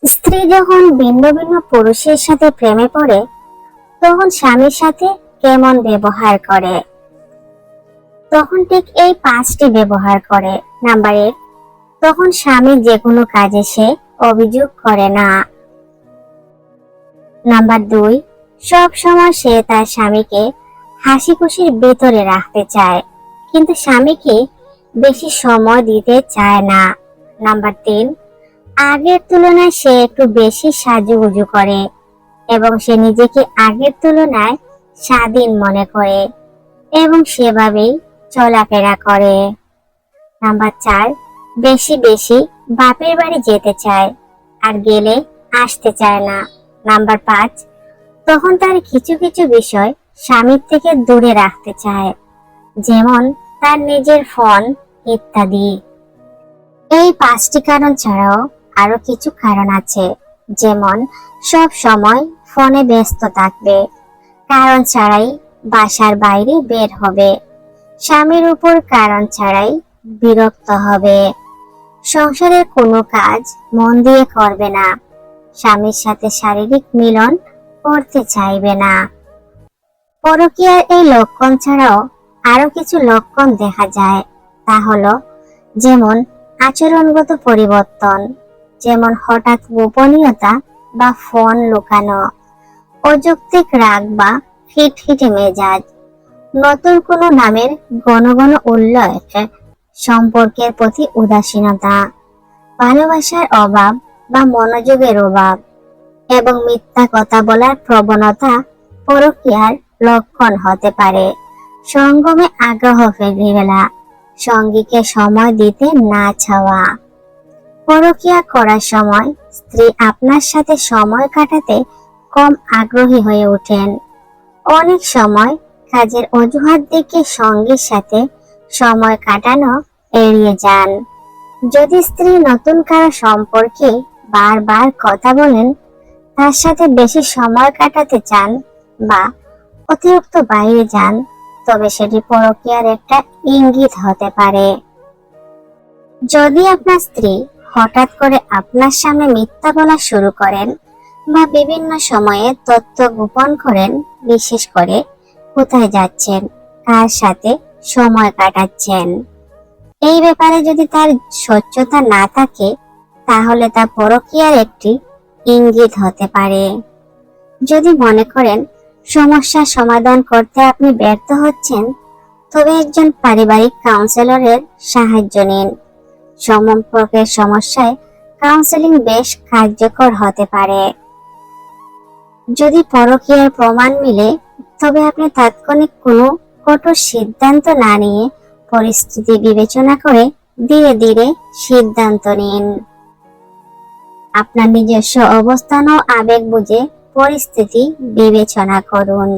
স্ত্রী যখন ভিন্ন ভিন্ন পুরুষের সাথে প্রেমে পড়ে তখন স্বামীর সাথে কেমন ব্যবহার করে? তখন ঠিক এই 5টি ব্যবহার করে। নাম্বার 1, তখন স্বামী যে কোনো কাজে সে অভিযোগ করে না। নাম্বার 2, সব সময় সে তার স্বামীকে হাসি খুশির ভেতরে রাখতে চায়, কিন্তু স্বামীকে বেশি সময় দিতে চায় না। নাম্বার 3, আগের তুলনায় সে একটু বেশি সাজুগুজু করে এবং সে নিজেকে আগের তুলনায় স্বাধীন মনে করে এবং সেভাবেই চলাফেরা করে। নাম্বার 4, বেশি বেশি বাপের বাড়ি যেতে চায় আর গেলে আসতে চায় না। নাম্বার 5, তখন তার কিছু কিছু বিষয় স্বামীর থেকে দূরে রাখতে চায়, যেমন তার নিজের ফোন ইত্যাদি। এই 5টি কারণ ছাড়াও আরো কিছু কারণ আছে, যেমন সব সময় ফোনে ব্যস্ত থাকবে, কারণ ছাড়াই বাসার বাইরে বের হবে, স্বামীর উপর কারণ ছাড়াই বিরক্ত হবে, সংসারের কোনো কাজ মন দিয়ে করবে না, স্বামীর সাথে শারীরিক মিলন করতে চাইবে না। পরকীয়ার এই লক্ষণ ছাড়াও আরো কিছু লক্ষণ দেখা যায়, তা হলো যেমন আচরণগত পরিবর্তন, যেমন হঠাৎ গোপনীয়তা বা ফোন লুকানো, অযৌক্তিক রাগ বা খিটখিটে মেজাজ, নতুন কোনো নামের ঘন ঘন উল্লেখ, সম্পর্কের প্রতি উদাসীনতা, ভালোবাসার অভাব বা মনোযোগের অভাব এবং মিথ্যা কথা বলার প্রবণতা পরকীয়ার লক্ষণ হতে পারে। সঙ্গমে আগ্রহ ফেলে ফেলা, সঙ্গীকে সময় দিতে না চাওয়া। পরকীয়া করার সময় স্ত্রী আপনার সাথে সময় কাটাতে কম আগ্রহী হয়ে ওঠেন। অনেক সময় কাজের অজুহাত দেখিয়ে সঙ্গীর সাথে সময় কাটানো এড়িয়ে যান। যদি স্ত্রী নতুন কারো সম্পর্কে বারবার কথা বলেন, তার সাথে বেশি সময় কাটাতে চান বা অতিরিক্ত বাইরে যান, তবে সেটি পরকীয়ার একটা ইঙ্গিত হতে পারে। যদি আপনার স্ত্রী হঠাৎ করে আপনার সামনে মিথ্যা বলা শুরু করেন বা বিভিন্ন সময়ে তথ্য গোপন করেন, বিশেষ করে কোথায় যাচ্ছেন, কার সাথে সময় কাটাচ্ছেন, এই ব্যাপারে যদি তার স্বচ্ছতা না থাকে, তাহলে তা পরকীয়ার একটি ইঙ্গিত হতে পারে। যদি মনে করেন সমস্যার সমাধান করতে আপনি ব্যর্থ হচ্ছেন, তবে একজন পারিবারিক কাউন্সিলরের সাহায্য নিন। সম্পর্কের সমস্যায় কাউন্সেলিং বেশ কার্যকর হতে পারে। যদি পরকীয়ার প্রমাণ মিলে, তবে আপনি তাৎক্ষণিক কোনো কঠোর সিদ্ধান্ত না নিয়ে পরিস্থিতি বিবেচনা করে ধীরে ধীরে সিদ্ধান্ত নিন। আপনার নিজস্ব অবস্থান ও আবেগ বুঝে পরিস্থিতি বিবেচনা করুন।